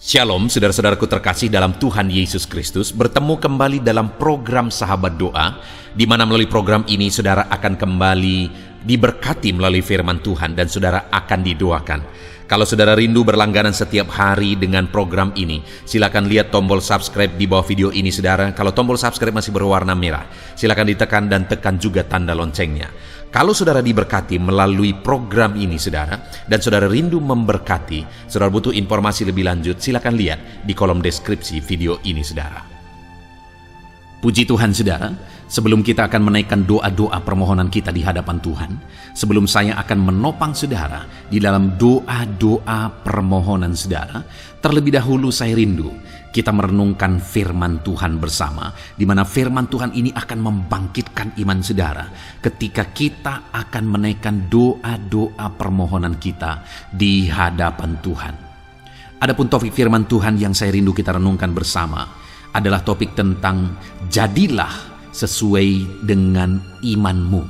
Shalom, saudara-saudaraku terkasih dalam Tuhan Yesus Kristus. Bertemu kembali dalam program Sahabat Doa, di mana melalui program ini saudara akan kembali diberkati melalui firman Tuhan dan saudara akan didoakan. Kalau saudara rindu berlangganan setiap hari dengan program ini, silakan lihat tombol subscribe di bawah video ini saudara. Kalau tombol subscribe masih berwarna merah, silakan ditekan dan tekan juga tanda loncengnya. Kalau saudara diberkati melalui program ini saudara, dan saudara rindu memberkati, saudara butuh informasi lebih lanjut, silakan lihat di kolom deskripsi video ini saudara. Puji Tuhan saudara, sebelum kita akan menaikkan doa-doa permohonan kita di hadapan Tuhan, sebelum saya akan menopang saudara di dalam doa-doa permohonan saudara, terlebih dahulu saya rindu kita merenungkan firman Tuhan bersama, di mana firman Tuhan ini akan membangkitkan iman saudara ketika kita akan menaikkan doa-doa permohonan kita di hadapan Tuhan. Adapun topik firman Tuhan yang saya rindu kita renungkan bersama adalah topik tentang jadilah sesuai dengan imanmu,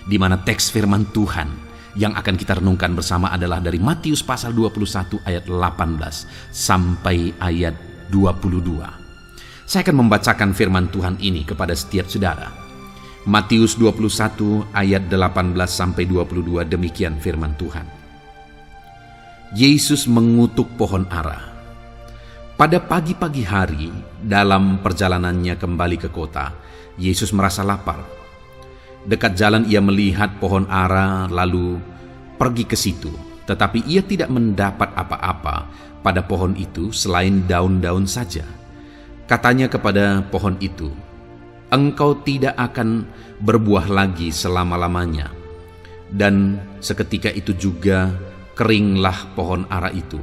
di mana teks firman Tuhan yang akan kita renungkan bersama adalah dari Matius pasal 21 ayat 18 sampai ayat 22. Saya akan membacakan firman Tuhan ini kepada setiap saudara. Matius 21 ayat 18 sampai 22, demikian firman Tuhan. Yesus mengutuk pohon ara. Pada pagi-pagi hari, dalam perjalanannya kembali ke kota, Yesus merasa lapar. Dekat jalan ia melihat pohon ara, lalu pergi ke situ. Tetapi ia tidak mendapat apa-apa pada pohon itu selain daun-daun saja. Katanya kepada pohon itu, "Engkau tidak akan berbuah lagi selama-lamanya." Dan seketika itu juga keringlah pohon ara itu.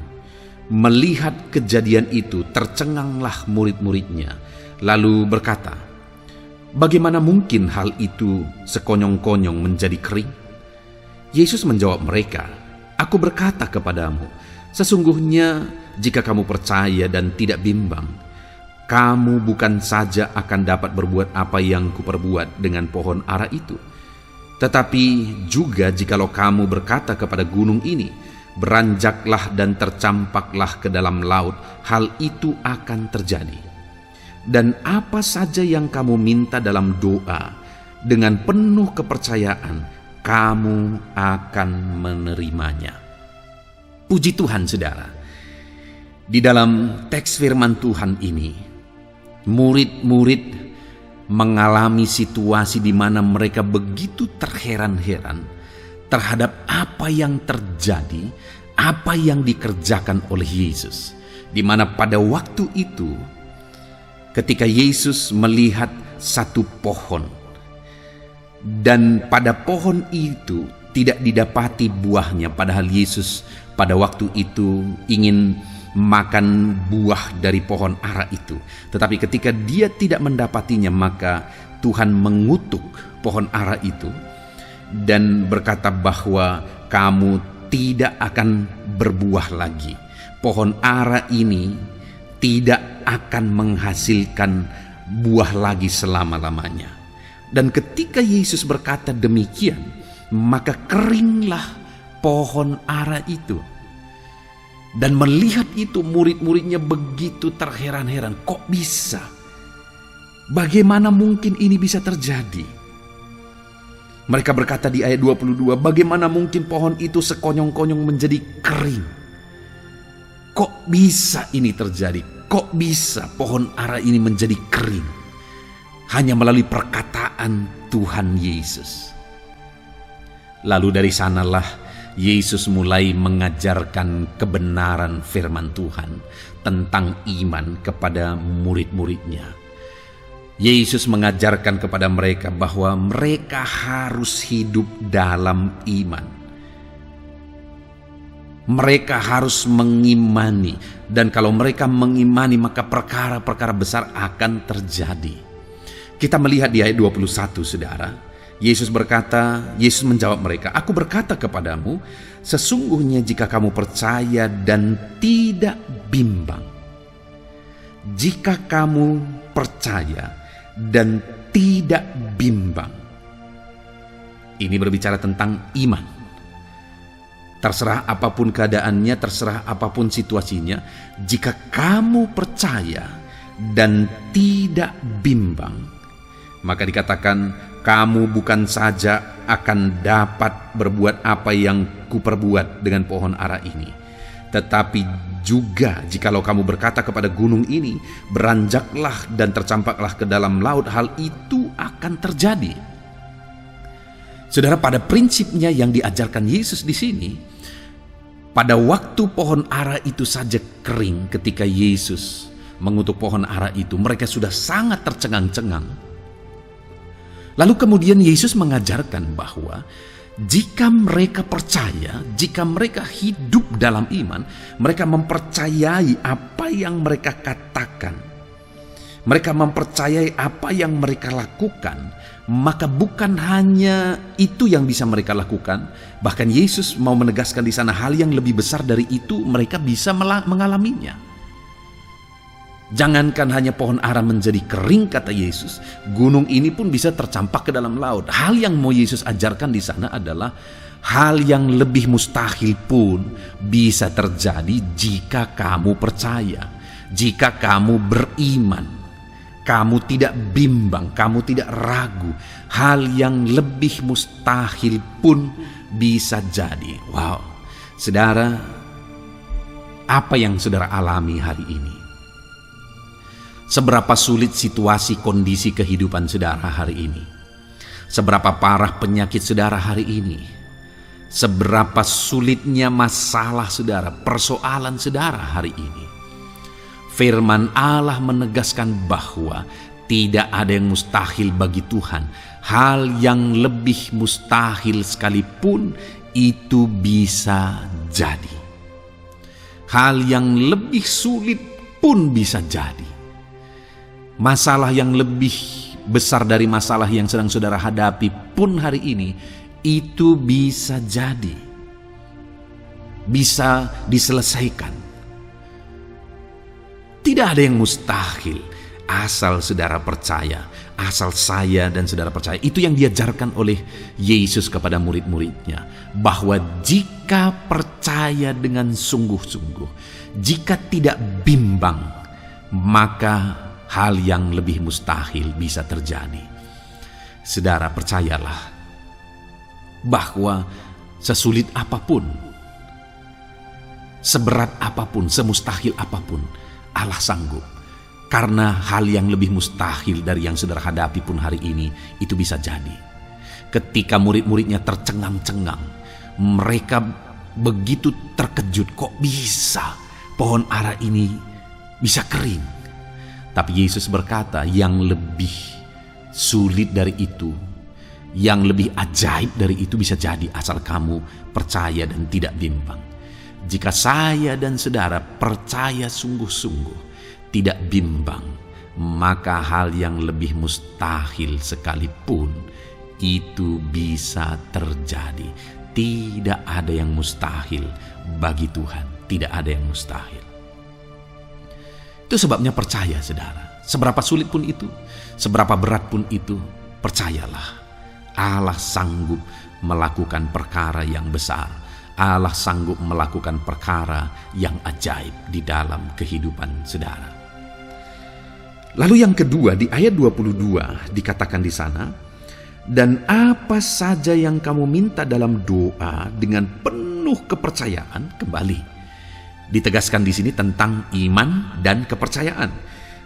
Melihat kejadian itu, tercenganglah murid-muridnya, lalu berkata, "Bagaimana mungkin hal itu sekonyong-konyong menjadi kering?" Yesus menjawab mereka, "Aku berkata kepadamu, sesungguhnya jika kamu percaya dan tidak bimbang, kamu bukan saja akan dapat berbuat apa yang kuperbuat dengan pohon ara itu, tetapi juga jikalau kamu berkata kepada gunung ini, beranjaklah dan tercampaklah ke dalam laut, hal itu akan terjadi. Dan apa saja yang kamu minta dalam doa, dengan penuh kepercayaan, kamu akan menerimanya." Puji Tuhan saudara. Di dalam teks firman Tuhan ini, murid-murid mengalami situasi di mana mereka begitu terheran-heran terhadap apa yang terjadi, apa yang dikerjakan oleh Yesus. Di mana pada waktu itu, ketika Yesus melihat satu pohon, dan pada pohon itu tidak didapati buahnya, padahal Yesus pada waktu itu ingin makan buah dari pohon ara itu. Tetapi ketika dia tidak mendapatinya, maka Tuhan mengutuk pohon ara itu dan berkata bahwa kamu tidak akan berbuah lagi. Pohon ara ini tidak akan menghasilkan buah lagi selama-lamanya. Dan ketika Yesus berkata demikian, maka keringlah pohon ara itu. Dan melihat itu murid-muridnya begitu terheran-heran. Kok bisa? Bagaimana mungkin ini bisa terjadi? Mereka berkata di ayat 22, bagaimana mungkin pohon itu sekonyong-konyong menjadi kering? Kok bisa ini terjadi? Kok bisa pohon ara ini menjadi kering? Hanya melalui perkataan Tuhan Yesus. Lalu dari sanalah Yesus mulai mengajarkan kebenaran firman Tuhan tentang iman kepada murid-muridnya. Yesus mengajarkan kepada mereka bahwa mereka harus hidup dalam iman. Mereka harus mengimani, dan kalau mereka mengimani maka perkara-perkara besar akan terjadi. Kita melihat di ayat 21 saudara, Yesus menjawab mereka, "Aku berkata kepadamu, sesungguhnya jika kamu percaya dan tidak bimbang." Jika kamu percaya dan tidak bimbang. Ini berbicara tentang iman. terserah apapun keadaannya, terserah apapun situasinya, jika kamu percaya dan tidak bimbang, maka dikatakan kamu bukan saja akan dapat berbuat apa yang kuperbuat dengan pohon ara ini, tetapi juga jikalau kamu berkata kepada gunung ini, beranjaklah dan tercampaklah ke dalam laut, hal itu akan terjadi. Saudara, pada prinsipnya yang diajarkan Yesus di sini, pada waktu pohon ara itu saja kering, ketika Yesus mengutuk pohon ara itu, mereka sudah sangat tercengang-cengang. Lalu kemudian Yesus mengajarkan bahwa jika mereka percaya, jika mereka hidup dalam iman, mereka mempercayai apa yang mereka katakan, mereka mempercayai apa yang mereka lakukan, maka bukan hanya itu yang bisa mereka lakukan, bahkan Yesus mau menegaskan di sana hal yang lebih besar dari itu mereka bisa mengalaminya. Jangankan hanya pohon ara menjadi kering, kata Yesus, gunung ini pun bisa tercampak ke dalam laut. Hal yang mau Yesus ajarkan di sana adalah hal yang lebih mustahil pun bisa terjadi jika kamu percaya, jika kamu beriman, kamu tidak bimbang, kamu tidak ragu. Hal yang lebih mustahil pun bisa jadi. Wow, saudara, apa yang saudara alami hari ini? Seberapa sulit situasi kondisi kehidupan saudara hari ini? Seberapa parah penyakit saudara hari ini? Seberapa sulitnya masalah saudara, persoalan saudara hari ini? Firman Allah menegaskan bahwa tidak ada yang mustahil bagi Tuhan. Hal yang lebih mustahil sekalipun itu bisa jadi. Hal yang lebih sulit pun bisa jadi. Masalah yang lebih besar dari masalah yang sedang saudara hadapi pun hari ini, itu bisa jadi, bisa diselesaikan. Tidak ada yang mustahil, asal saudara percaya, asal saya dan saudara percaya. Itu yang diajarkan oleh Yesus kepada murid-muridnya, bahwa jika percaya dengan sungguh-sungguh, jika tidak bimbang, maka hal yang lebih mustahil bisa terjadi. Saudara, percayalah bahwa sesulit apapun, seberat apapun, semustahil apapun, Allah sanggup. Karena hal yang lebih mustahil dari yang saudara hadapi pun hari ini, itu bisa jadi. Ketika murid-muridnya tercengang-cengang, mereka begitu terkejut, kok bisa pohon ara ini bisa kering? Tapi Yesus berkata, yang lebih sulit dari itu, yang lebih ajaib dari itu bisa jadi asal kamu percaya dan tidak bimbang. Jika saya dan saudara percaya sungguh-sungguh, tidak bimbang, maka hal yang lebih mustahil sekalipun itu bisa terjadi. Tidak ada yang mustahil bagi Tuhan, tidak ada yang mustahil. Itu sebabnya percaya, saudara. Seberapa sulit pun itu, seberapa berat pun itu, percayalah. Allah sanggup melakukan perkara yang besar. Allah sanggup melakukan perkara yang ajaib di dalam kehidupan saudara. Lalu yang kedua, di ayat 22 dikatakan di sana, dan apa saja yang kamu minta dalam doa dengan penuh kepercayaan, kembali ditegaskan di sini tentang iman dan kepercayaan.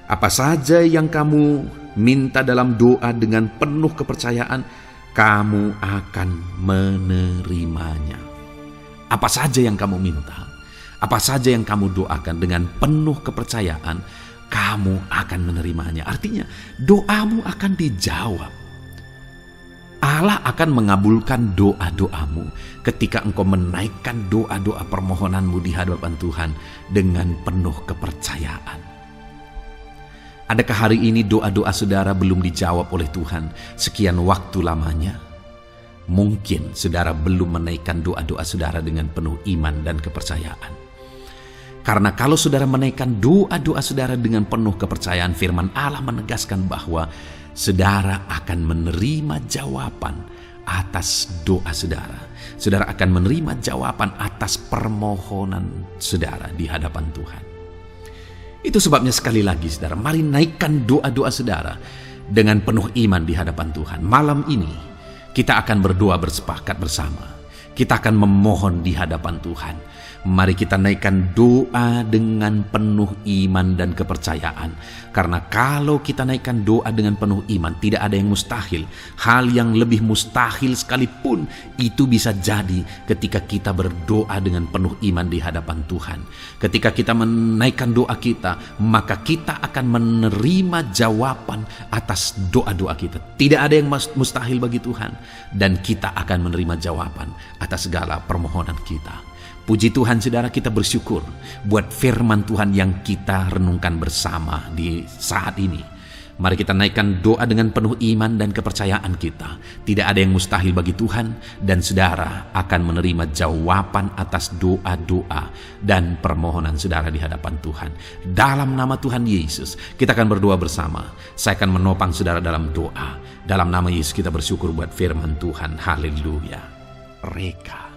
Apa saja yang kamu minta dalam doa dengan penuh kepercayaan, kamu akan menerimanya. Apa saja yang kamu minta, apa saja yang kamu doakan dengan penuh kepercayaan, kamu akan menerimanya. Artinya doamu akan dijawab. Allah akan mengabulkan doa-doamu ketika engkau menaikkan doa-doa permohonanmu di hadapan Tuhan dengan penuh kepercayaan. Adakah hari ini doa-doa saudara belum dijawab oleh Tuhan sekian waktu lamanya? Mungkin saudara belum menaikkan doa-doa saudara dengan penuh iman dan kepercayaan. Karena kalau saudara menaikkan doa-doa saudara dengan penuh kepercayaan, firman Allah menegaskan bahwa saudara akan menerima jawaban atas doa saudara. Saudara akan menerima jawaban atas permohonan saudara di hadapan Tuhan. Itu sebabnya sekali lagi saudara, mari naikkan doa-doa saudara dengan penuh iman di hadapan Tuhan. Malam ini kita akan berdoa bersepakat bersama. Kita akan memohon di hadapan Tuhan. Mari kita naikkan doa dengan penuh iman dan kepercayaan. Karena kalau kita naikkan doa dengan penuh iman, tidak ada yang mustahil. Hal yang lebih mustahil sekalipun itu bisa jadi ketika kita berdoa dengan penuh iman di hadapan Tuhan. Ketika kita menaikkan doa kita, maka kita akan menerima jawaban atas doa-doa kita. Tidak ada yang mustahil bagi Tuhan. Dan kita akan menerima jawaban atas segala permohonan kita. Puji Tuhan saudara, kita bersyukur buat firman Tuhan yang kita renungkan bersama di saat ini. Mari kita naikkan doa dengan penuh iman dan kepercayaan kita. Tidak ada yang mustahil bagi Tuhan, dan saudara akan menerima jawaban atas doa-doa dan permohonan saudara di hadapan Tuhan. Dalam nama Tuhan Yesus, kita akan berdoa bersama. Saya akan menopang saudara dalam doa. Dalam nama Yesus kita bersyukur buat firman Tuhan. Haleluya. Reka.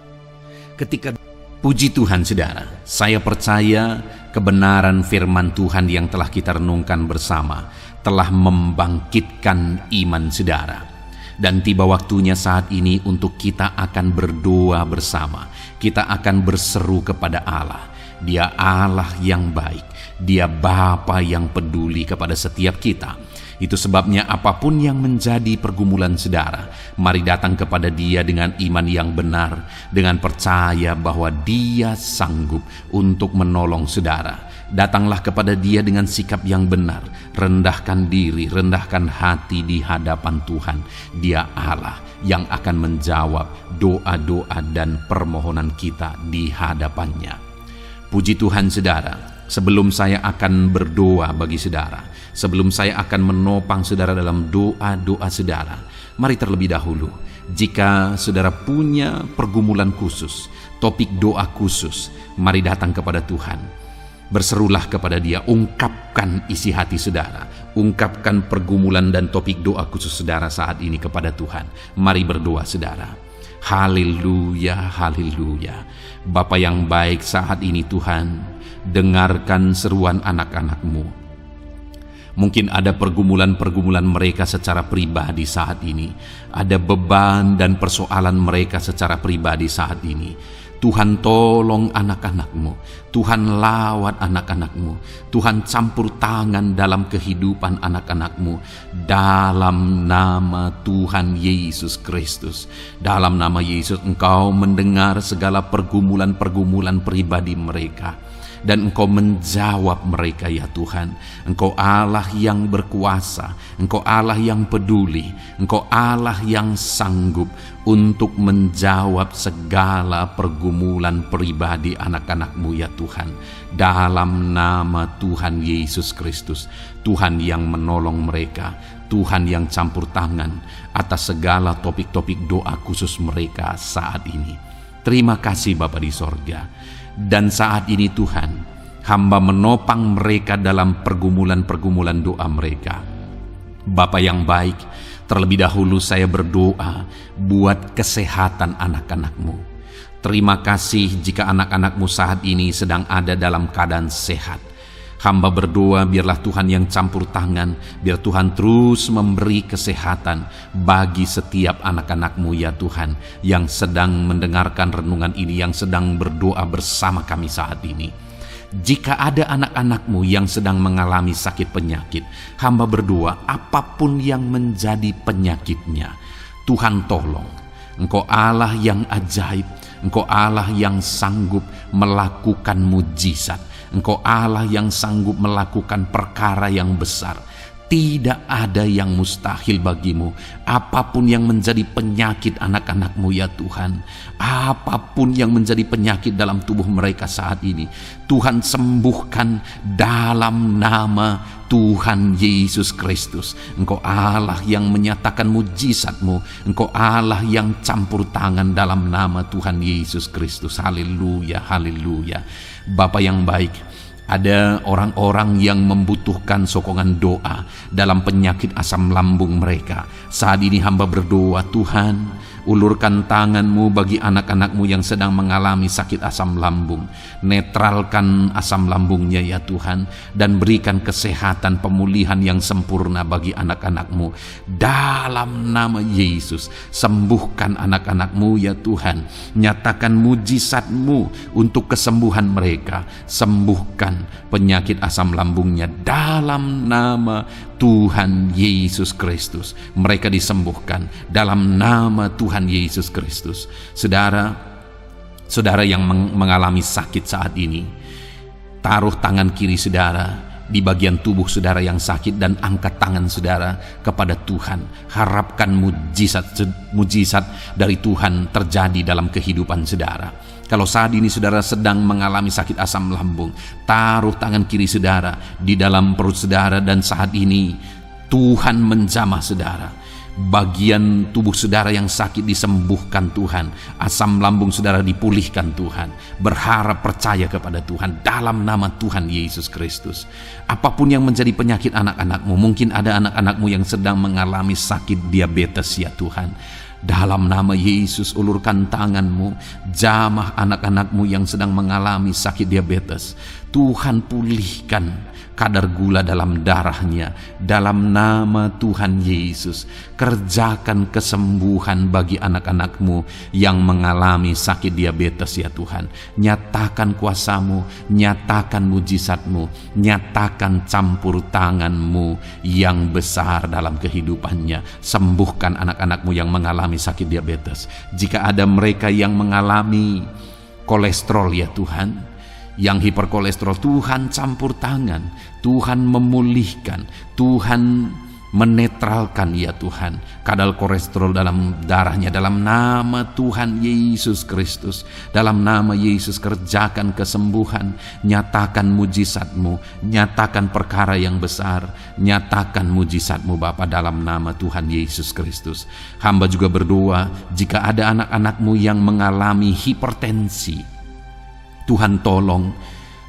Puji Tuhan saudara, saya percaya kebenaran firman Tuhan yang telah kita renungkan bersama telah membangkitkan iman saudara. Dan tiba waktunya saat ini untuk kita akan berdoa bersama. Kita akan berseru kepada Allah. Dia Allah yang baik. Dia Bapa yang peduli kepada setiap kita. Itu sebabnya apapun yang menjadi pergumulan saudara, mari datang kepada Dia dengan iman yang benar, dengan percaya bahwa Dia sanggup untuk menolong saudara. Datanglah kepada Dia dengan sikap yang benar, rendahkan diri, rendahkan hati di hadapan Tuhan. Dia Allah yang akan menjawab doa-doa dan permohonan kita di hadapannya. Puji Tuhan saudara. Sebelum saya akan berdoa bagi saudara, sebelum saya akan menopang saudara dalam doa-doa saudara, mari terlebih dahulu, jika saudara punya pergumulan khusus, topik doa khusus, mari datang kepada Tuhan. Berserulah kepada Dia, ungkapkan isi hati saudara, ungkapkan pergumulan dan topik doa khusus saudara saat ini kepada Tuhan. Mari berdoa saudara. Haleluya, haleluya. Bapa yang baik, saat ini Tuhan, dengarkan seruan anak-anak-Mu. Mungkin ada pergumulan-pergumulan mereka secara pribadi saat ini. Ada beban dan persoalan mereka secara pribadi saat ini. Tuhan tolong anak-anak-Mu. Tuhan lawat anak-anak-Mu. Tuhan campur tangan dalam kehidupan anak-anak-Mu. Dalam nama Tuhan Yesus Kristus. Dalam nama Yesus Engkau mendengar segala pergumulan-pergumulan pribadi mereka. Dan Engkau menjawab mereka ya Tuhan. Engkau Allah yang berkuasa, Engkau Allah yang peduli, Engkau Allah yang sanggup untuk menjawab segala pergumulan pribadi anak-anak-Mu ya Tuhan. Dalam nama Tuhan Yesus Kristus, Tuhan yang menolong mereka, Tuhan yang campur tangan atas segala topik-topik doa khusus mereka saat ini. Terima kasih Bapa di sorga. Dan saat ini Tuhan, hamba menopang mereka dalam pergumulan-pergumulan doa mereka. Bapa yang baik, terlebih dahulu saya berdoa buat kesehatan anak-anak-Mu. Terima kasih jika anak-anak-Mu saat ini sedang ada dalam keadaan sehat. Hamba berdoa biarlah Tuhan yang campur tangan, biar Tuhan terus memberi kesehatan bagi setiap anak-anak-Mu ya Tuhan, yang sedang mendengarkan renungan ini, yang sedang berdoa bersama kami saat ini. Jika ada anak-anak-Mu yang sedang mengalami sakit penyakit, hamba berdoa apapun yang menjadi penyakitnya, Tuhan tolong. Engkau Allah yang ajaib, Engkau Allah yang sanggup melakukan mujizat. Engkau Allah yang sanggup melakukan perkara yang besar. Tidak ada yang mustahil bagimu. Apapun yang menjadi penyakit anak-anak-Mu ya Tuhan, apapun yang menjadi penyakit dalam tubuh mereka saat ini, Tuhan sembuhkan dalam nama Tuhan Yesus Kristus. Engkau Allah yang menyatakan mujizat-Mu. Engkau Allah yang campur tangan dalam nama Tuhan Yesus Kristus. Haleluya, haleluya. Bapa yang baik, ada orang-orang yang membutuhkan sokongan doa dalam penyakit asam lambung mereka. Saat ini hamba berdoa, Tuhan, Ulurkan tanganmu bagi anak-anakmu yang sedang mengalami sakit asam lambung. Netralkan asam lambungnya ya Tuhan, dan berikan kesehatan pemulihan yang sempurna bagi anak-anakmu. Dalam nama Yesus, sembuhkan anak-anakmu ya Tuhan. Nyatakan mujizat-Mu untuk kesembuhan mereka. Sembuhkan penyakit asam lambungnya dalam nama Tuhan Yesus Kristus. Mereka disembuhkan dalam nama Tuhan Yesus Kristus. Saudara yang mengalami sakit saat ini, taruh tangan kiri saudara di bagian tubuh saudara yang sakit dan angkat tangan saudara kepada Tuhan. Harapkan mujizat dari Tuhan terjadi dalam kehidupan saudara. Kalau saat ini saudara sedang mengalami sakit asam lambung, taruh tangan kiri saudara di dalam perut saudara, dan saat ini Tuhan menjamah saudara. Bagian tubuh saudara yang sakit disembuhkan Tuhan. Asam lambung saudara dipulihkan Tuhan. Berharap, percaya kepada Tuhan dalam nama Tuhan Yesus Kristus. Apapun yang menjadi penyakit anak-anakmu, mungkin ada anak-anakmu yang sedang mengalami sakit diabetes ya Tuhan. Dalam nama Yesus, ulurkan tanganmu, jamah anak-anakmu yang sedang mengalami sakit diabetes. Tuhan pulihkan kadar gula dalam darahnya. Dalam nama Tuhan Yesus, kerjakan kesembuhan bagi anak-anakmu yang mengalami sakit diabetes ya Tuhan. Nyatakan kuasa-Mu, nyatakan mujizat-Mu, nyatakan campur tangan-Mu yang besar dalam kehidupannya. Sembuhkan anak-anakmu yang mengalami sakit diabetes. Jika ada mereka yang mengalami kolesterol ya Tuhan, yang hiperkolesterol, Tuhan campur tangan, Tuhan memulihkan, Tuhan menetralkan ya Tuhan kadar kolesterol dalam darahnya. Dalam nama Tuhan Yesus Kristus, dalam nama Yesus, kerjakan kesembuhan, nyatakan mujizat-Mu, nyatakan perkara yang besar, nyatakan mujizat-Mu Bapa, dalam nama Tuhan Yesus Kristus. Hamba juga berdoa jika ada anak-anak-Mu yang mengalami hipertensi, Tuhan tolong,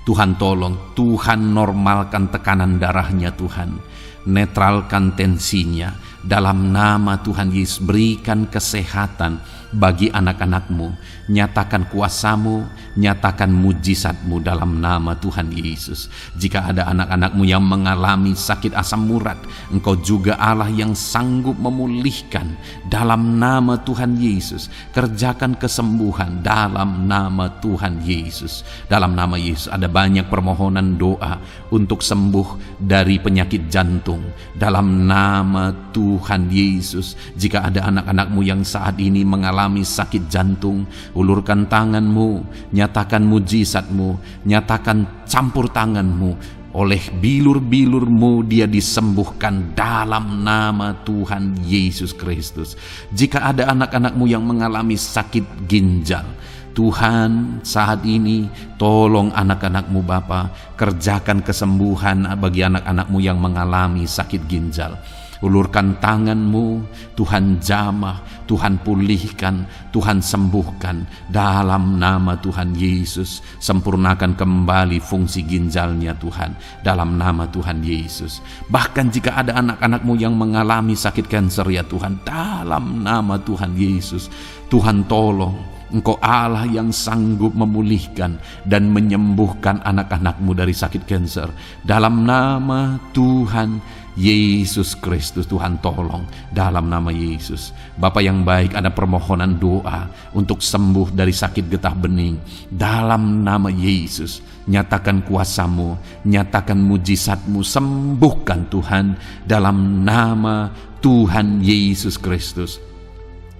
Tuhan normalkan tekanan darahnya Tuhan, netralkan tensinya, dalam nama Tuhan Yesus. Berikan kesehatan bagi anak-anak-Mu, nyatakan kuasa-Mu, nyatakan mujizat-Mu dalam nama Tuhan Yesus. Jika ada anak-anak-Mu yang mengalami sakit asam urat, Engkau juga Allah yang sanggup memulihkan. Dalam nama Tuhan Yesus, kerjakan kesembuhan dalam nama Tuhan Yesus. Dalam nama Yesus, ada banyak permohonan doa untuk sembuh dari penyakit jantung. Dalam nama Tuhan Yesus, jika ada anak-anak-Mu yang saat ini mengalami sakit jantung, ulurkan tanganmu, nyatakan mujizat-Mu, nyatakan campur tanganmu. Oleh bilur-bilur-Mu dia disembuhkan dalam nama Tuhan Yesus Kristus. Jika ada anak-anak-Mu yang mengalami sakit ginjal, Tuhan saat ini tolong anak-anak-Mu Bapa, kerjakan kesembuhan bagi anak-anak-Mu yang mengalami sakit ginjal. Ulurkan tangan-Mu, Tuhan jamah, Tuhan pulihkan, Tuhan sembuhkan dalam nama Tuhan Yesus. Sempurnakan kembali fungsi ginjalnya Tuhan dalam nama Tuhan Yesus. Bahkan jika ada anak-anak-Mu yang mengalami sakit kanker ya Tuhan, dalam nama Tuhan Yesus, Tuhan tolong. Engkau Allah yang sanggup memulihkan dan menyembuhkan anak-anak-Mu dari sakit kanker. Dalam nama Tuhan Yesus Kristus, Tuhan tolong dalam nama Yesus. Bapa yang baik, ada permohonan doa untuk sembuh dari sakit getah bening. Dalam nama Yesus, nyatakan kuasa-Mu, nyatakan mujizat-Mu, sembuhkan Tuhan dalam nama Tuhan Yesus Kristus.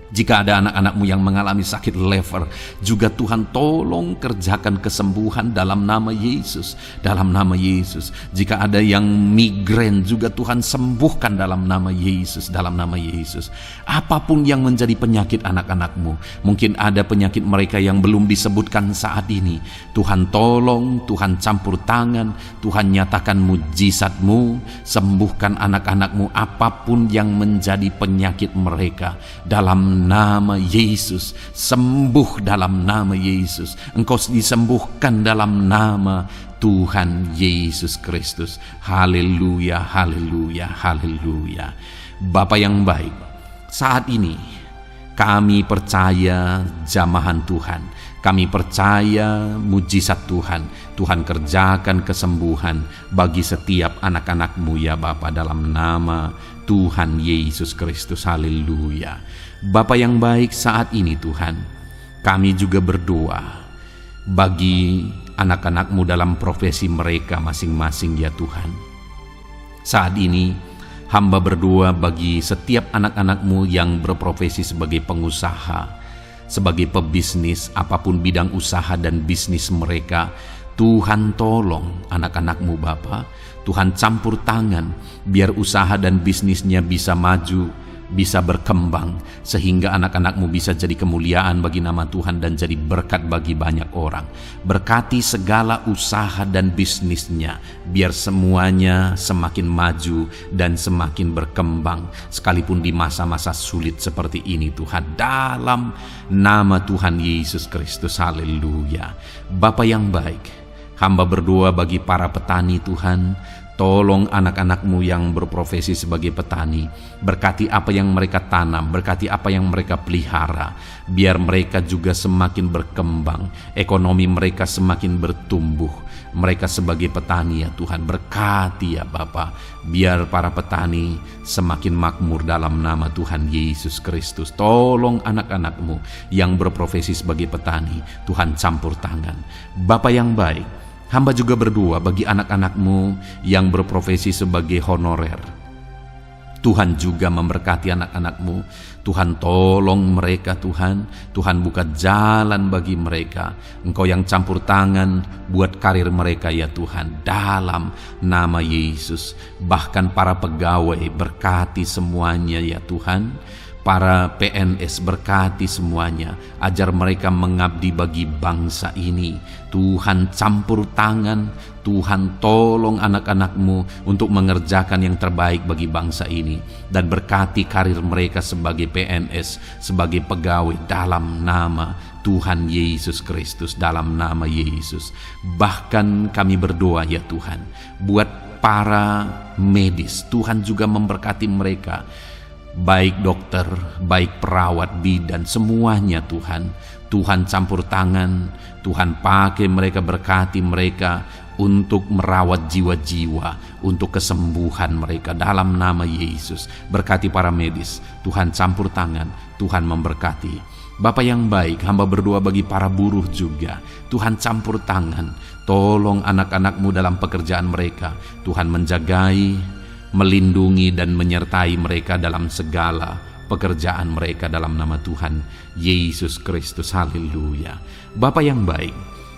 Jika ada anak-anak-Mu yang mengalami sakit lever, juga Tuhan tolong kerjakan kesembuhan dalam nama Yesus. Dalam nama Yesus. Jika ada yang migrain, juga Tuhan sembuhkan dalam nama Yesus. Dalam nama Yesus. Apapun yang menjadi penyakit anak-anak-Mu, mungkin ada penyakit mereka yang belum disebutkan saat ini, Tuhan tolong, Tuhan campur tangan, Tuhan nyatakan mujizat-Mu, sembuhkan anak-anak-Mu apapun yang menjadi penyakit mereka. Dalam nama Yesus, sembuh dalam nama Yesus. Engkau disembuhkan dalam nama Tuhan Yesus Kristus. Haleluya, haleluya, haleluya. Bapa yang baik, saat ini Kami percaya jamahan Tuhan, kami percaya mujizat Tuhan. Tuhan kerjakan kesembuhan bagi setiap anak-anak-Mu ya Bapa, dalam nama Tuhan Yesus Kristus. Haleluya. Bapa yang baik, saat ini Tuhan, kami juga berdoa bagi anak-anak-Mu dalam profesi mereka masing-masing ya Tuhan. Saat ini hamba berdoa bagi setiap anak-anak-Mu yang berprofesi sebagai pengusaha, sebagai pebisnis, apapun bidang usaha dan bisnis mereka. Tuhan tolong anak-anak-Mu Bapa, Tuhan campur tangan biar usaha dan bisnisnya bisa maju, bisa berkembang, sehingga anak-anak-Mu bisa jadi kemuliaan bagi nama Tuhan dan jadi berkat bagi banyak orang. Berkati segala usaha dan bisnisnya, biar semuanya semakin maju dan semakin berkembang, sekalipun di masa-masa sulit seperti ini Tuhan, dalam nama Tuhan Yesus Kristus. Haleluya. Bapa yang baik, hamba berdoa bagi para petani Tuhan. Tolong anak-anak-Mu yang berprofesi sebagai petani, berkati apa yang mereka tanam, berkati apa yang mereka pelihara, biar mereka juga semakin berkembang, ekonomi mereka semakin bertumbuh. Mereka sebagai petani ya Tuhan, berkati ya Bapa, biar para petani semakin makmur dalam nama Tuhan Yesus Kristus. Tolong anak-anak-Mu yang berprofesi sebagai petani, Tuhan campur tangan. Bapa yang baik, hamba juga berdoa bagi anak-anak-Mu yang berprofesi sebagai honorer. Tuhan juga memberkati anak-anak-Mu. Tuhan tolong mereka Tuhan. Tuhan buka jalan bagi mereka. Engkau yang campur tangan buat karir mereka ya Tuhan, dalam nama Yesus. Bahkan para pegawai berkati semuanya ya Tuhan. Para PNS berkati semuanya, ajar mereka mengabdi bagi bangsa ini. Tuhan campur tangan, Tuhan tolong anak-anak-Mu untuk mengerjakan yang terbaik bagi bangsa ini, dan berkati karir mereka sebagai PNS, sebagai pegawai, dalam nama Tuhan Yesus Kristus, dalam nama Yesus. Bahkan kami berdoa ya Tuhan, buat para medis, Tuhan juga memberkati mereka, baik dokter, baik perawat, bidan, semuanya Tuhan. Tuhan campur tangan, Tuhan pakai mereka, berkati mereka untuk merawat jiwa-jiwa, untuk kesembuhan mereka dalam nama Yesus. Berkati para medis, Tuhan campur tangan, Tuhan memberkati. Bapa yang baik, hamba berdoa bagi para buruh juga. Tuhan campur tangan, tolong anak-anak-Mu dalam pekerjaan mereka. Tuhan menjagai, melindungi dan menyertai mereka dalam segala pekerjaan mereka dalam nama Tuhan Yesus Kristus. Haleluya. Bapa yang baik,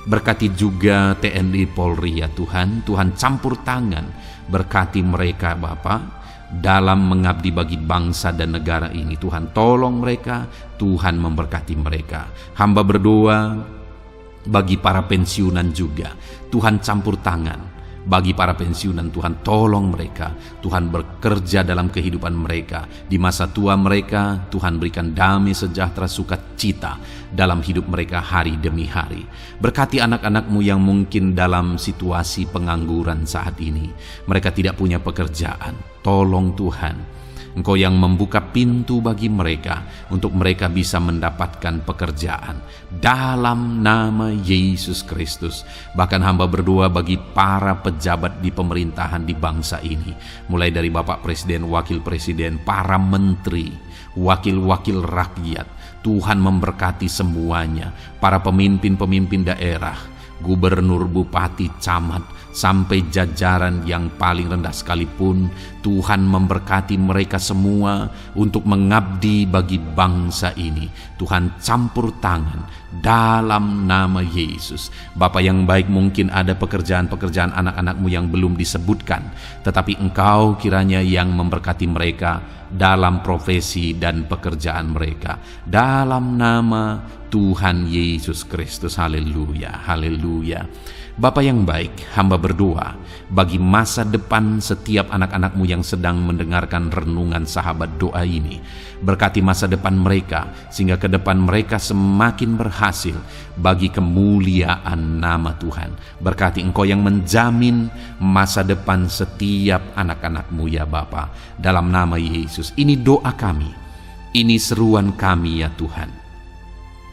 berkati juga TNI Polri ya Tuhan. Tuhan campur tangan, berkati mereka Bapa dalam mengabdi bagi bangsa dan negara ini. Tuhan tolong mereka, Tuhan memberkati mereka. Hamba berdoa bagi para pensiunan juga. Tuhan campur tangan bagi para pensiunan, Tuhan tolong mereka. Tuhan bekerja dalam kehidupan mereka. Di masa tua mereka, Tuhan berikan damai, sejahtera, sukacita dalam hidup mereka hari demi hari. Berkati anak-anak-Mu yang mungkin dalam situasi pengangguran saat ini. Mereka tidak punya pekerjaan. Tolong Tuhan, Engkau yang membuka pintu bagi mereka untuk mereka bisa mendapatkan pekerjaan dalam nama Yesus Kristus. Bahkan hamba berdoa bagi para pejabat di pemerintahan di bangsa ini, mulai dari Bapak Presiden, Wakil Presiden, para menteri, wakil-wakil rakyat. Tuhan memberkati semuanya, para pemimpin-pemimpin daerah, gubernur, bupati, camat, sampai jajaran yang paling rendah sekalipun. Tuhan memberkati mereka semua untuk mengabdi bagi bangsa ini. Tuhan campur tangan dalam nama Yesus. Bapa yang baik, mungkin ada pekerjaan-pekerjaan anak-anak-Mu yang belum disebutkan, tetapi Engkau kiranya yang memberkati mereka dalam profesi dan pekerjaan mereka, dalam nama Tuhan Yesus Kristus. Haleluya, haleluya. Bapa yang baik, hamba berdoa bagi masa depan setiap anak-anak-Mu yang sedang mendengarkan renungan sahabat doa ini. Berkati masa depan mereka, sehingga ke depan mereka semakin berhasil bagi kemuliaan nama Tuhan. Berkati Engkau yang menjamin masa depan setiap anak-anak-Mu ya Bapa, dalam nama Yesus. Ini doa kami Ini seruan kami ya Tuhan.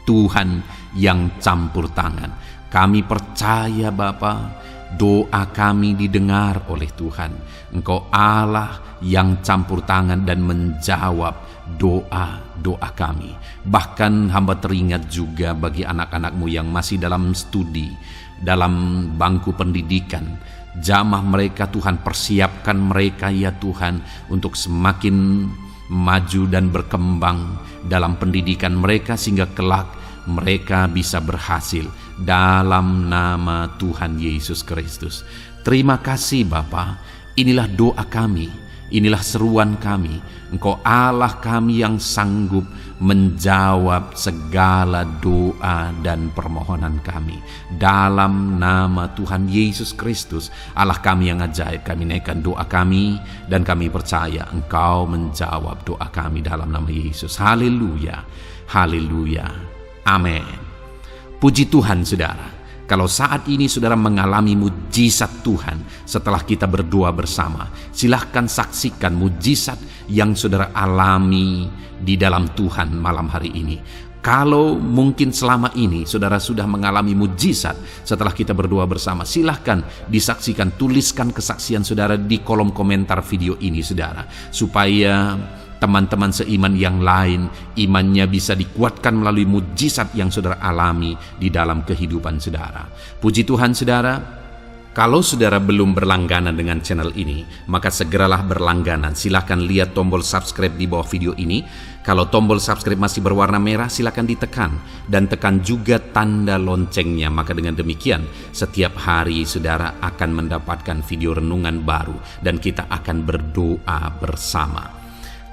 Tuhan yang campur tangan. Kami percaya Bapa, doa kami didengar oleh Tuhan. Engkau Allah yang campur tangan dan menjawab doa-doa kami. Bahkan hamba teringat juga bagi anak-anak-Mu yang masih dalam studi, dalam bangku pendidikan. Jamah mereka Tuhan, persiapkan mereka ya Tuhan untuk semakin maju dan berkembang dalam pendidikan mereka sehingga kelak mereka bisa berhasil dalam nama Tuhan Yesus Kristus. Terima kasih Bapa. Inilah doa kami, inilah seruan kami. Engkau Allah kami yang sanggup menjawab segala doa dan permohonan kami. Dalam nama Tuhan Yesus Kristus, Allah kami yang ajaib, kami naikkan doa kami dan kami percaya Engkau menjawab doa kami dalam nama Yesus. Haleluya, haleluya. Amin. Puji Tuhan saudara, kalau saat ini saudara mengalami mujizat Tuhan setelah kita berdoa bersama, silahkan saksikan mujizat yang saudara alami di dalam Tuhan malam hari ini. Kalau mungkin selama ini saudara sudah mengalami mujizat setelah kita berdoa bersama, silahkan disaksikan, tuliskan kesaksian saudara di kolom komentar video ini saudara, supaya teman-teman seiman yang lain imannya bisa dikuatkan melalui mujizat yang saudara alami di dalam kehidupan saudara. Puji Tuhan saudara, kalau saudara belum berlangganan dengan channel ini, maka segeralah berlangganan. Silahkan lihat tombol subscribe di bawah video ini. Kalau tombol subscribe masih berwarna merah, silahkan ditekan dan tekan juga tanda loncengnya. Maka dengan demikian setiap hari saudara akan mendapatkan video renungan baru dan kita akan berdoa bersama.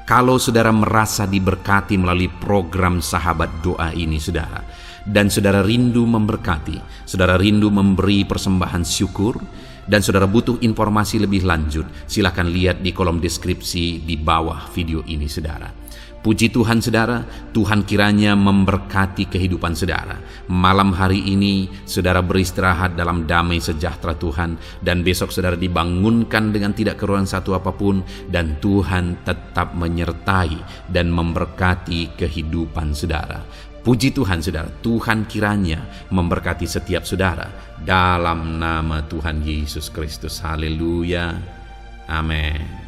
Kalau saudara merasa diberkati melalui program Sahabat Doa ini saudara, dan saudara rindu memberkati, saudara rindu memberi persembahan syukur, dan saudara butuh informasi lebih lanjut, silakan lihat di kolom deskripsi di bawah video ini saudara. Puji Tuhan saudara, Tuhan kiranya memberkati kehidupan saudara. Malam hari ini saudara beristirahat dalam damai sejahtera Tuhan, dan besok saudara dibangunkan dengan tidak kekurangan satu apapun, dan Tuhan tetap menyertai dan memberkati kehidupan saudara. Puji Tuhan saudara, Tuhan kiranya memberkati setiap saudara dalam nama Tuhan Yesus Kristus. Haleluya. Amin.